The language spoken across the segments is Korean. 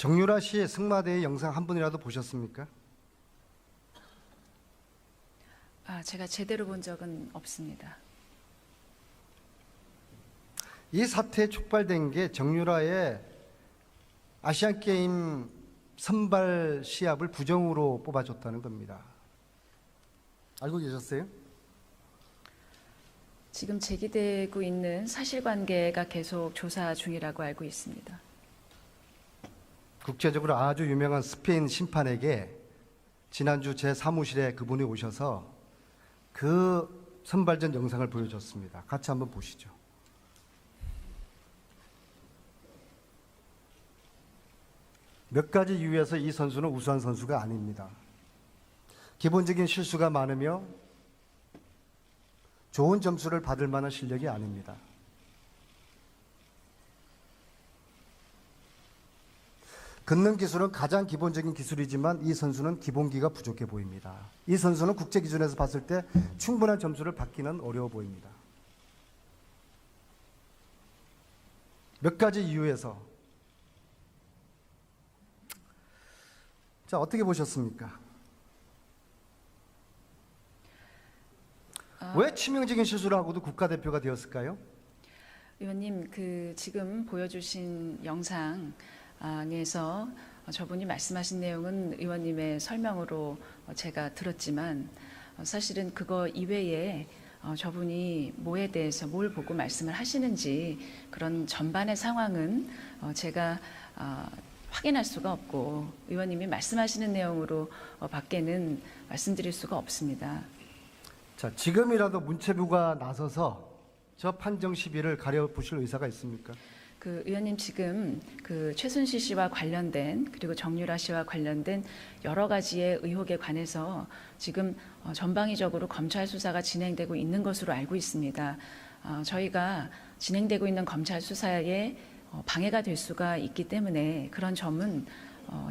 정유라 씨의 승마대회 영상 한 분이라도 보셨습니까? 제가 제대로 본 적은 없습니다. 이 사태에 촉발된 게 정유라의 아시안게임 선발 시합을 부정으로 뽑아줬다는 겁니다. 알고 계셨어요? 지금 제기되고 있는 사실관계가 계속 조사 중이라고 알고 있습니다. 국제적으로 아주 유명한 스페인 심판에게 지난주 제 사무실에 그분이 오셔서 그 선발전 영상을 보여줬습니다. 같이 한번 보시죠. 몇 가지 이유에서 이 선수는 우수한 선수가 아닙니다. 기본적인 실수가 많으며 좋은 점수를 받을 만한 실력이 아닙니다. 걷는 기술은 가장 기본적인 기술이지만 이 선수는 기본기가 부족해 보입니다. 이 선수는 국제 기준에서 봤을 때 충분한 점수를 받기는 어려워 보입니다. 몇 가지 이유에서 자, 어떻게 보셨습니까? 왜 치명적인 실수를 하고도 국가대표가 되었을까요? 의원님, 지금 보여주신 영상에서 저분이 말씀하신 내용은 의원님의 설명으로 제가 들었지만 사실은 그거 이외에 저분이 뭐에 대해서 뭘 보고 말씀을 하시는지 그런 전반의 상황은 제가 확인할 수가 없고 의원님이 말씀하시는 내용으로 밖에는 말씀드릴 수가 없습니다. 자, 지금이라도 문체부가 나서서 저 판정 시비를 가려보실 의사가 있습니까? 의원님 지금 최순실 씨와 관련된 그리고 정유라 씨와 관련된 여러 가지의 의혹에 관해서 지금 전방위적으로 검찰 수사가 진행되고 있는 것으로 알고 있습니다. 저희가 진행되고 있는 검찰 수사에 방해가 될 수가 있기 때문에 그런 점은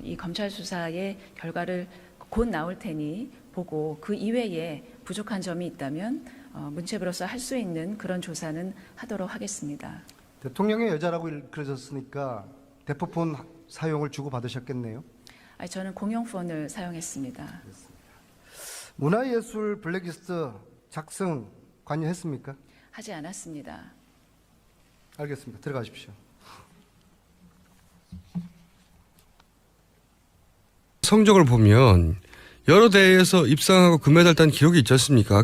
이 검찰 수사의 결과를 곧 나올 테니 보고 그 이외에 부족한 점이 있다면 문체부로서 할 수 있는 그런 조사는 하도록 하겠습니다. 대통령의 여자라고 그러셨으니까 대포폰 사용을 주고받으셨겠네요. 저는 공용폰을 사용했습니다. 문화예술 블랙리스트 작성 관여했습니까? 하지 않았습니다. 알겠습니다. 들어가십시오. 성적을 보면 여러 대회에서 입상하고 금메달 딴 기록이 있지 않습니까?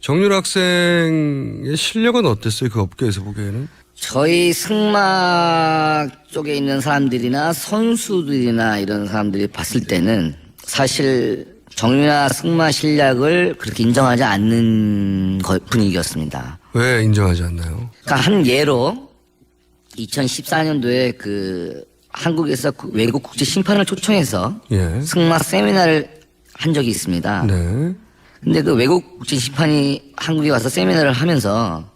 정유라 학생의 실력은 어땠어요? 그 업계에서 보기에는? 저희 승마 쪽에 있는 사람들이나 선수들이나 이런 사람들이 봤을 때는 사실 정유라 승마 실력을 그렇게 인정하지 않는 분위기였습니다. 왜 인정하지 않나요? 그러니까 한 예로 2014년도에 한국에서 외국 국제 심판을 초청해서 예. 승마 세미나를 한 적이 있습니다. 네. 근데 외국 국제 심판이 한국에 와서 세미나를 하면서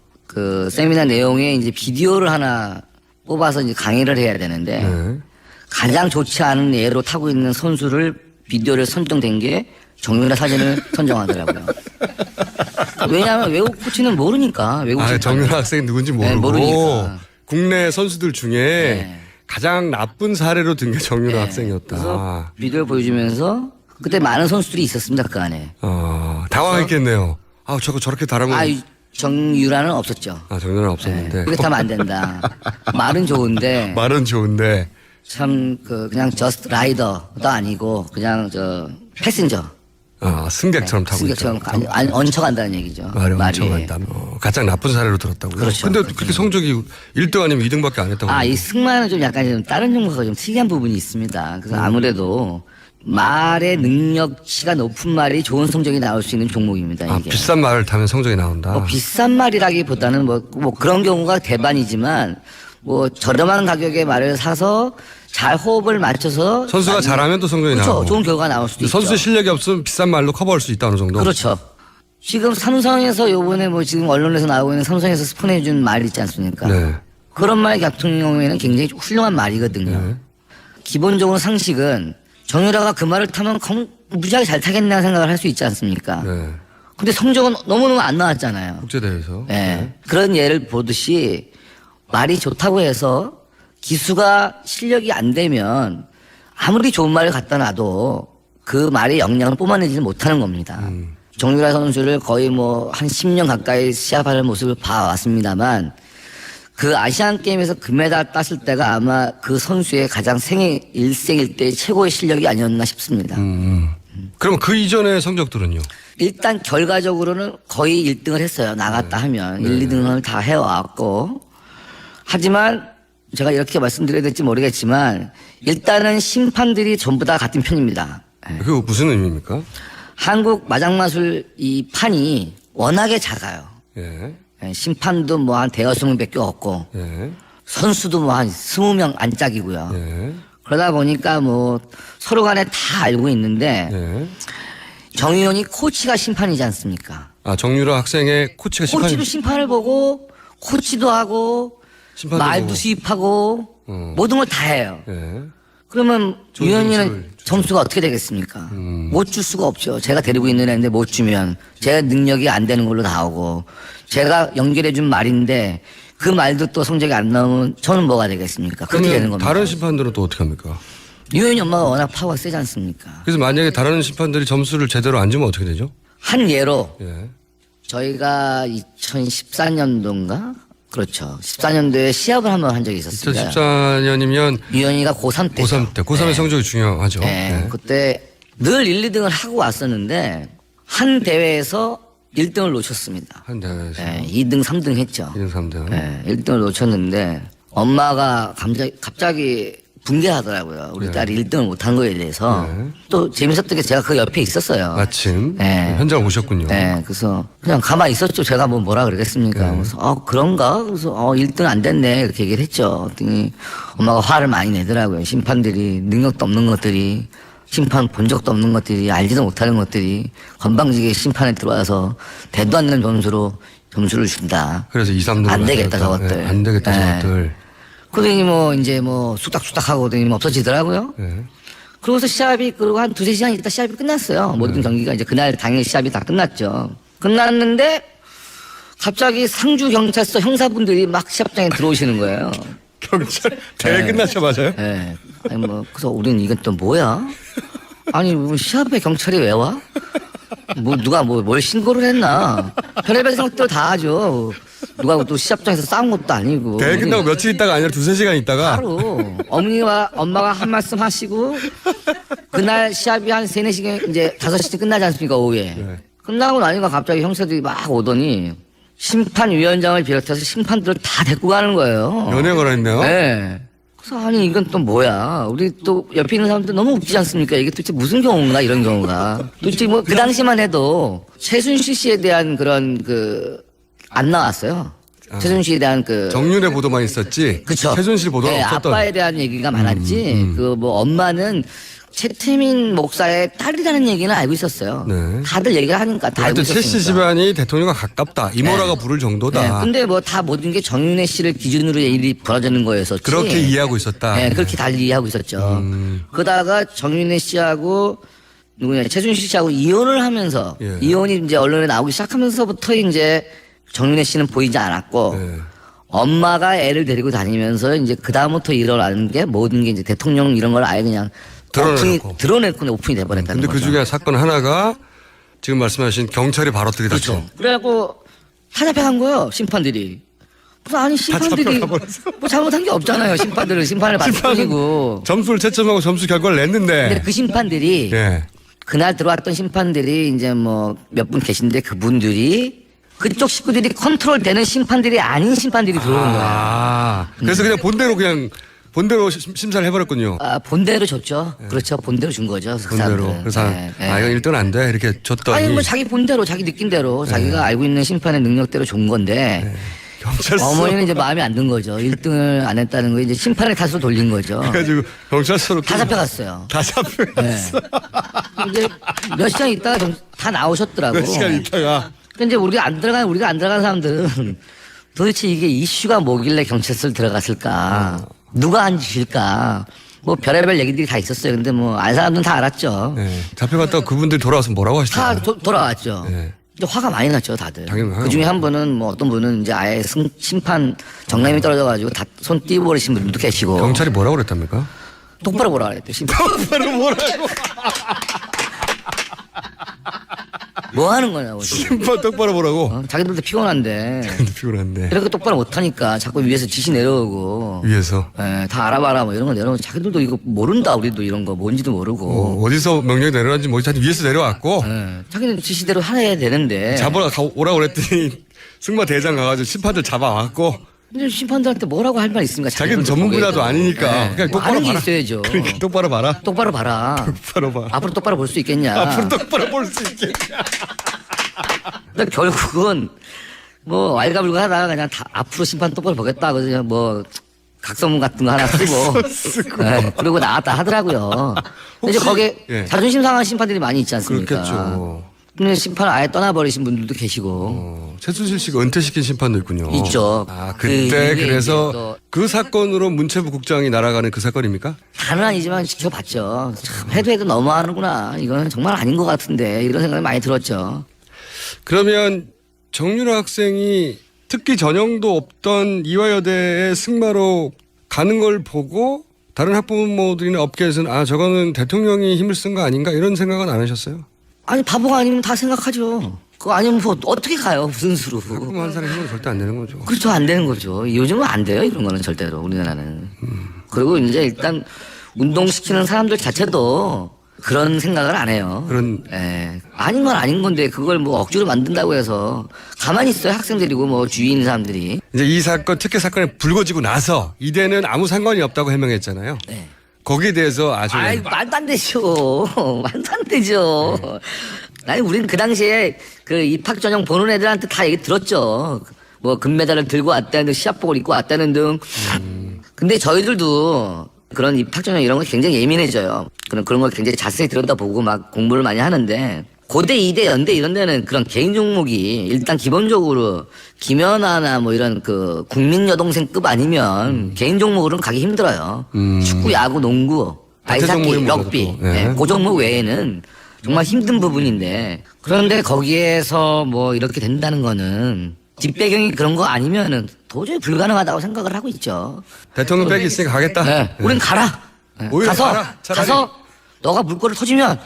세미나 내용에 이제 비디오를 하나 뽑아서 이제 강의를 해야 되는데 네. 가장 좋지 않은 예로 타고 있는 선수를 비디오를 선정된 게 정유라 사진을 선정하더라고요. 왜냐하면 외국 코치는 모르니까 외국 정유라 학생이 누군지 모르고 네, 모르니까. 국내 선수들 중에 네. 가장 나쁜 사례로 든 게 정유라 네. 학생이었다. 그래서 비디오를 보여주면서 그때 많은 선수들이 있었습니다 그 안에. 당황했겠네요. 저거 저렇게 다르면. 정유라는 없었죠. 정유라는 없었는데. 네. 그렇게 하면 안 된다. 말은 좋은데. 말은 좋은데. 참 그냥 저스트 라이더도 아니고 그냥 패신저. 승객처럼 타고 승객처럼 있다. 얹혀간다는 얘기죠. 말이 얹혀간다. 가장 나쁜 사례로 들었다고요. 그렇죠. 근데 그렇게 성적이 1등 아니면 2등밖에 안 했다고. 이 승마는 좀 약간 좀 다른 종목과 좀 특이한 부분이 있습니다. 그래서 아무래도 말의 능력치가 높은 말이 좋은 성적이 나올 수 있는 종목입니다. 이게. 비싼 말을 타면 성적이 나온다. 비싼 말이라기보다는 그런 경우가 대반이지만 저렴한 가격의 말을 사서 잘 호흡을 맞춰서 선수가 잘하면 또 성적이 그렇죠. 나오고. 좋은 결과가 나올 수도 있죠. 선수의 실력이 없으면 비싼 말로 커버할 수 있다 어느 정도. 그렇죠. 지금 삼성에서 요번에 지금 언론에서 나오고 있는 삼성에서 스폰해준 말 있지 않습니까? 네. 그런 말 같은 경우에는 굉장히 훌륭한 말이거든요. 네. 기본적으로 상식은 정유라가 그 말을 타면 무지하게 잘 타겠나 생각을 할 수 있지 않습니까? 네. 근데 성적은 너무너무 안 나왔잖아요. 국제대회에서. 네. 그런 예를 보듯이 말이 좋다고 해서 기수가 실력이 안 되면 아무리 좋은 말을 갖다 놔도 그 말의 영향을 뿜어내지는 못하는 겁니다. 정유라 선수를 거의 뭐 한 10년 가까이 시합하는 모습을 봐왔습니다만 그 아시안 게임에서 금메달 땄을 때가 아마 그 선수의 가장 일생일 때 최고의 실력이 아니었나 싶습니다. 그럼 그 이전의 성적들은요? 일단 결과적으로는 거의 1등을 했어요. 나갔다 하면 1, 2등을 다 해왔고 하지만 제가 이렇게 말씀드려야 될지 모르겠지만 일단은 심판들이 전부 다 같은 편입니다. 그거 무슨 의미입니까? 한국 마장마술 이 판이 워낙에 작아요. 예. 심판도 뭐 한 대여섯 명밖에 없고 예. 선수도 뭐 한 20명 안짝이고요. 예. 그러다 보니까 뭐 서로 간에 다 알고 있는데 예. 정의원이 코치가 심판이지 않습니까? 아, 정유라 학생의 코치가 코치도 심판을 보고 코치도 하고 심판도 말도 보고. 수입하고 모든 걸 다 해요. 예. 그러면 좋은 위원님은 점수를 점수가 어떻게 되겠습니까? 못 줄 수가 없죠. 제가 데리고 있는 애인데 못 주면 제 능력이 안 되는 걸로 나오고 제가 연결해 준 말인데 그 말도 또 성적이 안 나오면 저는 뭐가 되겠습니까? 그렇게 되는 그러면 겁니다. 다른 심판들은 또 어떻게 합니까? 유현이 엄마가 워낙 파워가 세지 않습니까? 그래서 만약에 다른 심판들이 점수를 제대로 안 주면 어떻게 되죠? 한 예로 예. 저희가 2014년도인가? 그렇죠. 14년도에 시합을 한번 한 적이 있었습니다. 2014년이면 유현이가 고3 때. 고3 때. 고3의 성적이 중요하죠. 네. 예. 그때 늘 1, 2등을 하고 왔었는데 한 대회에서 1등을 놓쳤습니다. 한 대회에서 네, 2등, 3등 했죠. 2등, 3등. 네, 1등을 놓쳤는데 엄마가 갑자기 붕괴하더라고요. 우리 딸이 1등을 못한 거에 대해서. 또 재밌었던 게 제가 그 옆에 있었어요. 마침 네. 현장을 오셨군요. 네, 그래서 그냥 가만히 있었죠. 제가 뭐라 그러겠습니까. 그래서 그런가? 그래서 1등 안 됐네 이렇게 얘기를 했죠. 그랬더니 엄마가 화를 많이 내더라고요. 심판들이 능력도 없는 것들이 심판 본 적도 없는 것들이 알지도 못하는 것들이 건방지게 심판에 들어와서 대도 않는 점수로 점수를 준다. 그래서 2, 3등 안 되겠다 저것들. 안 되겠다 네. 저것들. 그러더니 이제 쑥닥쑥닥 하고 그러더니 없어지더라고요. 예. 그러고서 시합이 그리고 한 2-3시간 있다 시합이 끝났어요. 모든 경기가 이제 그날 당일 시합이 다 끝났죠. 끝났는데 갑자기 상주 경찰서 형사분들이 막 시합장에 들어오시는 거예요. 경찰 대회 끝나자마자요? 예. 아니 그래서 우리는 이건 또 뭐야? 아니 시합에 경찰이 왜 와? 누가 뭘 신고를 했나? 별의별 생각들 다 하죠. 누가 또 시합장에서 싸운 것도 아니고. 대회 끝나고 며칠 있다가 아니라 2-3시간 있다가 바로 어머니와 엄마가 한 말씀 하시고 그날 시합이 한 3-4시간 이제 5시쯤 끝나지 않습니까 오후에. 네. 끝나고 나니까 갑자기 형사들이 막 오더니 심판위원장을 비롯해서 심판들을 다 데리고 가는 거예요. 연행을 했네요. 네. 그래서 아니 이건 또 뭐야. 우리 또 옆에 있는 사람들 너무 웃기지 않습니까? 이게 도대체 무슨 경우인가 이런 경우가. 도대체 그 당시만 해도 최순실 씨에 대한 그런 안 나왔어요. 최순실에 대한 정윤의 보도만 있었지. 그쵸. 최순실 보도는 네, 없었던. 아빠에 대한 얘기가 많았지. 엄마는 최태민 목사의 딸이라는 얘기는 알고 있었어요. 네. 다들 얘기를 하니까 다 알고 하여튼 최 있었으니까. 씨 집안이 대통령과 가깝다. 이모라가 부를 네, 정도다. 근데 다 모든 게 정윤회 씨를 기준으로 일이 벌어지는 거였었지. 그렇게 이해하고 있었다. 네, 그렇게 달리 이해하고 있었죠. 그러다가 정윤회 씨하고 최순실 씨하고 이혼을 하면서 예. 이혼이 이제 언론에 나오기 시작하면서부터 이제 정윤회 씨는 보이지 않았고 네. 엄마가 애를 데리고 다니면서 이제 그다음부터 일어나는 게 모든 게 이제 대통령 이런 걸 아예 그냥 드러내놓고. 드러내고 오픈이 돼버렸다는 근데 거죠. 그 중에 사건 하나가 지금 말씀하신 경찰이 바로 들이닥쳐. 그렇죠. 그래갖고 다 잡혀간 거예요 심판들이. 그래서 아니 심판들이 뭐 잘못한 게 없잖아요. 심판들은 심판을 받을 뿐이고. 점수를 채점하고 점수 결과를 냈는데. 근데 그 심판들이 예. 그날 들어왔던 심판들이 이제 몇 분 계신데 그분들이 그쪽 식구들이 컨트롤되는 심판들이 아닌 심판들이 들어오는 거예요. 그래서 그냥 본대로 심사를 해버렸군요. 본대로 줬죠. 그렇죠. 본대로 준 거죠. 그 본대로. 사람들은. 그래서 네, 네. 이건 1등 안 돼. 이렇게 줬더니. 아니 자기 본대로 자기 느낀대로 자기가 알고 있는 심판의 능력대로 준 건데 경찰서. 어머니는 이제 마음에 안 든 거죠. 1등을 안 했다는 거 이제 심판의 탓으로 돌린 거죠. 그래가지고 경찰서로. 다 잡혀갔어요. 다 잡혀갔어. 이제 몇 시간 있다가 다 나오셨더라고. 몇 시간 있다가. 근데 이제 우리가 안 들어간 사람들은 도대체 이게 이슈가 뭐길래 경찰서를 들어갔을까? 누가 한 짓일까? 별의별 얘기들이 다 있었어요. 근데 알 사람들은 다 알았죠. 네. 잡혀갔다가 그분들이 돌아와서 뭐라고 다 하시더라고요. 돌아왔죠. 네. 근데 화가 많이 났죠, 다들. 당연히 화가 그 중에 한 분은 뭐 어떤 분은 이제 아예 심판 정남이 떨어져가지고 다 손 띄워버리신 분들도 계시고. 경찰이 뭐라고 그랬답니까? 똑바로 보라 그랬대, 심판. 똑바로 뭐라고? 뭐 하는 거냐고. 지금. 심판 똑바로 보라고. 자기들도 피곤한데. 피곤한데. 이렇게 똑바로 못하니까 자꾸 위에서 지시 내려오고. 위에서. 예, 다 알아봐라 뭐 이런 거 내려오고. 자기들도 이거 모른다, 우리도 이런 거 뭔지도 모르고. 어디서 명령이 내려왔는지 모르지. 하여튼 위에서 내려왔고. 예, 자기는 지시대로 해야 되는데. 오라고 그랬더니 승마 대장 가가지고 심판들 잡아왔고. 근데 심판들한테 뭐라고 할 말 있습니까? 자기는 전문 분야도 아니니까. 네. 그냥 뭐 똑바로 아는 게 봐라. 있어야죠. 그러니까 똑바로 봐라. 똑바로 봐라. 똑바로 봐. 앞으로 똑바로 볼 수 있겠냐. 앞으로 똑바로 볼 수 있겠냐. 근데 결국은 뭐 왈가불가 하다가 그냥 다 앞으로 심판 똑바로 보겠다. 그래서 뭐 각서문 같은 거 하나 쓰고. 네, 그러고 나왔다 하더라고요. 근데 이제 혹시- 거기에 예. 자존심 상한 심판들이 많이 있지 않습니까? 그렇겠죠. 근데 심판을 아예 떠나버리신 분들도 계시고. 최순실 씨가 은퇴시킨 심판도 있군요. 있죠. 아, 그 그때 이후에 이제 그래서 또 그 사건으로 문체부 국장이 날아가는 그 사건입니까? 다는 아니지만 지켜봤죠. 참 해도 너무하는구나. 이거는 정말 아닌 것 같은데 이런 생각이 많이 들었죠. 그러면 정유라 학생이 특기 전형도 없던 이화여대에 승마로 가는 걸 보고 다른 학부모들이나 업계에서는 아 저거는 대통령이 힘을 쓴 거 아닌가 이런 생각은 안 하셨어요? 아니 바보가 아니면 다 생각하죠. 그거 아니면 뭐 어떻게 가요? 무슨 수로. 학부모 한 사람 힘은 절대 안 되는 거죠. 그렇죠. 안 되는 거죠. 요즘은 안 돼요. 이런 거는 절대로 우리나라는. 그리고 이제 일단 운동시키는 사람들 자체도 그런 생각을 안 해요. 그런- 예. 아닌 건 아닌 건데 그걸 뭐 억지로 만든다고 해서 가만히 있어요. 학생들이고 뭐 주위에 있는 사람들이. 이제 이 사건 특혜 사건이 불거지고 나서 이대는 아무 상관이 없다고 해명했잖아요. 네. 거기에 대해서 아주 아이, 말도 안 되죠. 말도 안 되죠. 아니, 우린 그 당시에 그 입학 전형 보는 애들한테 다 얘기 들었죠. 뭐 금메달을 들고 왔다는 등 시합복을 입고 왔다는 등. 근데 저희들도 그런 입학 전형 이런 거 굉장히 예민해져요. 그런 걸 굉장히 자세히 들여다보고 막 공부를 많이 하는데 고대, 이대, 연대 이런 데는 그런 개인 종목이 일단 기본적으로 김연아나 뭐 이런 그 국민 여동생급 아니면 개인 종목으로는 가기 힘들어요. 축구, 야구, 농구, 단체 아이스하키, 종목이 럭비. 뭐라도. 예. 네, 그 종목 외에는 정말 힘든 부분인데 그런데 거기에서 뭐 이렇게 된다는 거는 뒷배경이 그런 거 아니면은 도저히 불가능하다고 생각을 하고 있죠. 대통령 백이 있으니까 가겠다. 네. 우린 가라. 네. 오히려 가서 가라, 차라리. 가서 너가 물꼬를 터주면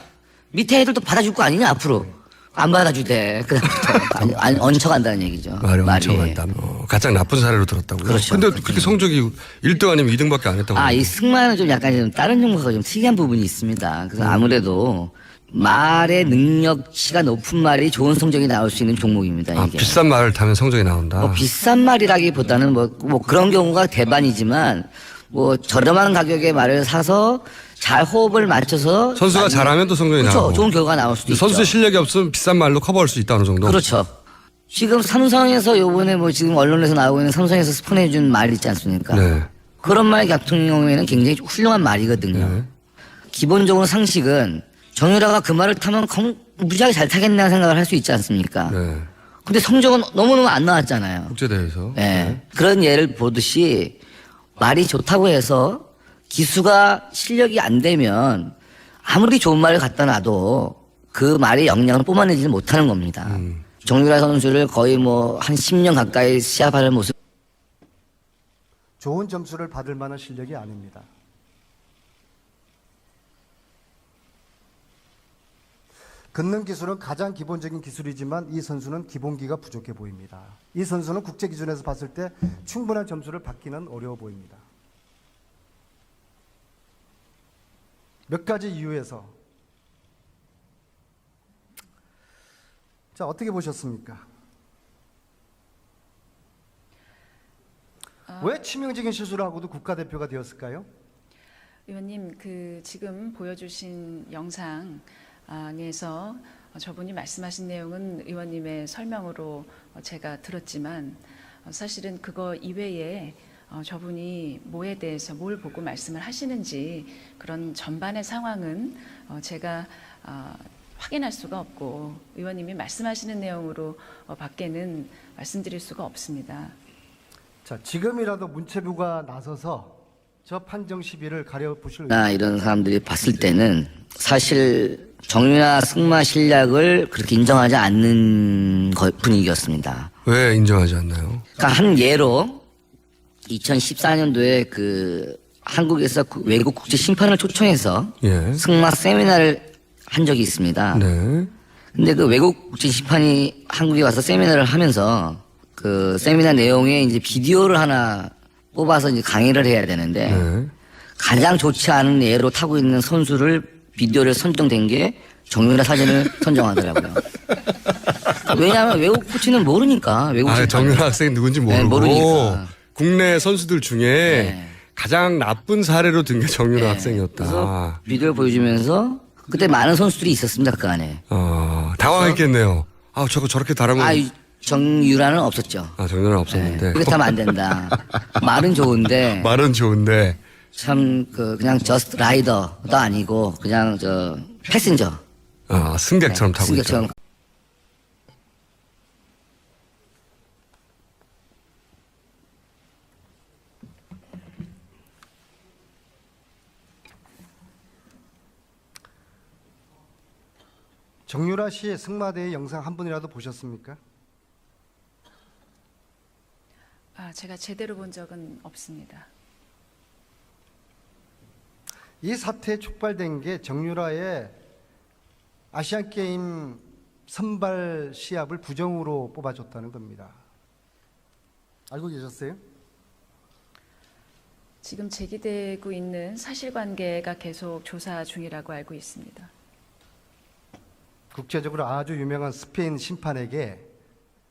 밑에 애들도 받아줄 거 아니냐 앞으로. 안 받아주대. 그다음부터 얹혀간다는 얘기죠. 말이 말이. 엄청 한다. 가장 나쁜 사례로 들었다고요. 그렇죠. 근데 그렇게 성적이 1등 아니면 2등밖에 안 했다고. 아, 이 승마는 좀 약간 좀 다른 종목과 좀 특이한 부분이 있습니다. 그래서 아무래도 말의 능력치가 높은 말이 좋은 성적이 나올 수 있는 종목입니다. 아, 이게. 비싼 말을 타면 성적이 나온다. 뭐 비싼 말이라기보다는 뭐 그런 경우가 대반이지만 뭐 저렴한 가격의 말을 사서 잘 호흡을 맞춰서 선수가 잘하면 또 성적이 그렇죠. 나오고. 좋은 결과가 나올 수도 있죠. 선수의 실력이 없으면 비싼 말로 커버할 수 있다 어느 정도. 그렇죠. 지금 삼성에서 요번에 뭐 지금 언론에서 나오고 있는 삼성에서 스폰해준 말 있지 않습니까? 네. 그런 말 같은 경우에는 굉장히 훌륭한 말이거든요. 네. 기본적으로 상식은 정유라가 그 말을 타면 무지하게 잘 타겠나 생각을 할 수 있지 않습니까? 네. 근데 성적은 너무너무 안 나왔잖아요. 국제대회에서. 네. 그런 예를 보듯이 말이 좋다고 해서 기수가 실력이 안 되면 아무리 좋은 말을 갖다 놔도 그 말의 영향을 뿜어내지 못하는 겁니다. 정유라 선수를 거의 뭐 한 10년 가까이 시합하는 모습. 좋은 점수를 받을 만한 실력이 아닙니다. 걷는 기술은 가장 기본적인 기술이지만 이 선수는 기본기가 부족해 보입니다. 이 선수는 국제 기준에서 봤을 때 충분한 점수를 받기는 어려워 보입니다. 몇 가지 이유에서 자, 어떻게 보셨습니까? 왜 치명적인 실수를 하고도 국가대표가 되었을까요? 의원님, 그 지금 보여주신 영상에서 저분이 말씀하신 내용은 의원님의 설명으로 제가 들었지만 사실은 그거 이외에 저분이 뭐에 대해서 뭘 보고 말씀을 하시는지 그런 전반의 상황은 제가 확인할 수가 없고 의원님이 말씀하시는 내용으로 밖에는 말씀드릴 수가 없습니다. 자, 지금이라도 문체부가 나서서 저 판정 시비를 가려보실 이런 사람들이 봤을 때는 사실 정유라 승마 실력을 그렇게 인정하지 않는 분위기였습니다. 왜 인정하지 않나요? 그러니까 한 예로 2014년도에 그 한국에서 외국 국제 심판을 초청해서 예. 승마 세미나를 한 적이 있습니다. 네. 근데 그 외국 국제 심판이 한국에 와서 세미나를 하면서 그 세미나 내용에 이제 비디오를 하나 뽑아서 이제 강의를 해야 되는데 네. 가장 좋지 않은 예로 타고 있는 선수를 비디오를 선정된 게 정유라 사진을 선정하더라고요. 왜냐하면 외국 코치는 모르니까 외국 심판은. 정유라 학생이 누군지 모르고 네, 모르니까. 국내 선수들 중에 네. 가장 나쁜 사례로 든 게 정유라 네. 학생이었다. 그래서 비디오를 보여주면서 그때 많은 선수들이 있었습니다 그 안에. 당황했겠네요. 저거 저렇게 다르면 정유라는 없었죠. 정유라 없었는데. 그렇게 하면 안 된다. 말은 좋은데 말은 좋은데. 참 그냥 저스트 라이더도 아니고 그냥 저 패신저. 승객처럼 타고 승객처럼. 있죠. 정유라 씨 승마대회 영상 한 분이라도 보셨습니까? 제가 제대로 본 적은 없습니다. 이 사태에 촉발된 게 정유라의 아시안 게임 선발 시합을 부정으로 뽑아줬다는 겁니다. 알고 계셨어요? 지금 제기되고 있는 사실관계가 계속 조사 중이라고 알고 있습니다. 국제적으로 아주 유명한 스페인 심판에게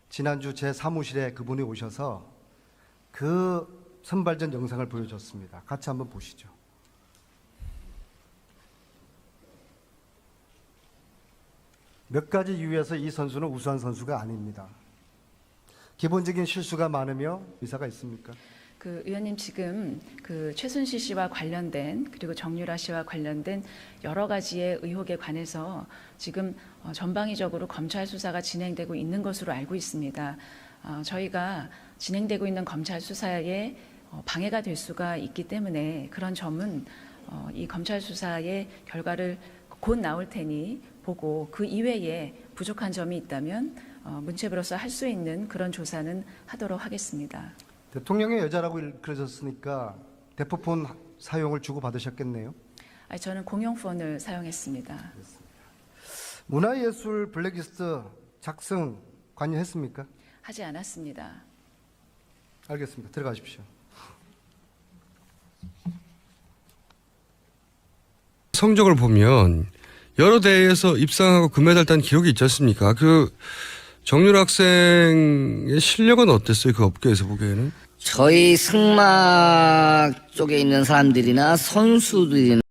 지난주 제 사무실에 그분이 오셔서 그 선발전 영상을 보여줬습니다. 같이 한번 보시죠. 몇 가지 이유에서 이 선수는 우수한 선수가 아닙니다. 기본적인 실수가 많으며 의사가 있습니까? 의원님 지금 최순실 씨와 관련된 그리고 정유라 씨와 관련된 여러 가지의 의혹에 관해서 지금 전방위적으로 검찰 수사가 진행되고 있는 것으로 알고 있습니다. 저희가 진행되고 있는 검찰 수사에 방해가 될 수가 있기 때문에 그런 점은 이 검찰 수사의 결과를 곧 나올 테니 보고 그 이외에 부족한 점이 있다면 문체부로서 할 수 있는 그런 조사는 하도록 하겠습니다. 대통령의 여자라고 그러셨으니까 대포폰 사용을 주고받으셨겠네요. 저는 공용폰을 사용했습니다. 문화예술 블랙리스트 작성 관여했습니까? 하지 않았습니다. 알겠습니다. 들어가십시오. 성적을 보면 여러 대회에서 입상하고 금메달 딴 기록이 있지 않습니까? 정유라 학생의 실력은 어땠어요? 그 업계에서 보기에는? 저희 승마 쪽에 있는 사람들이나 선수들이나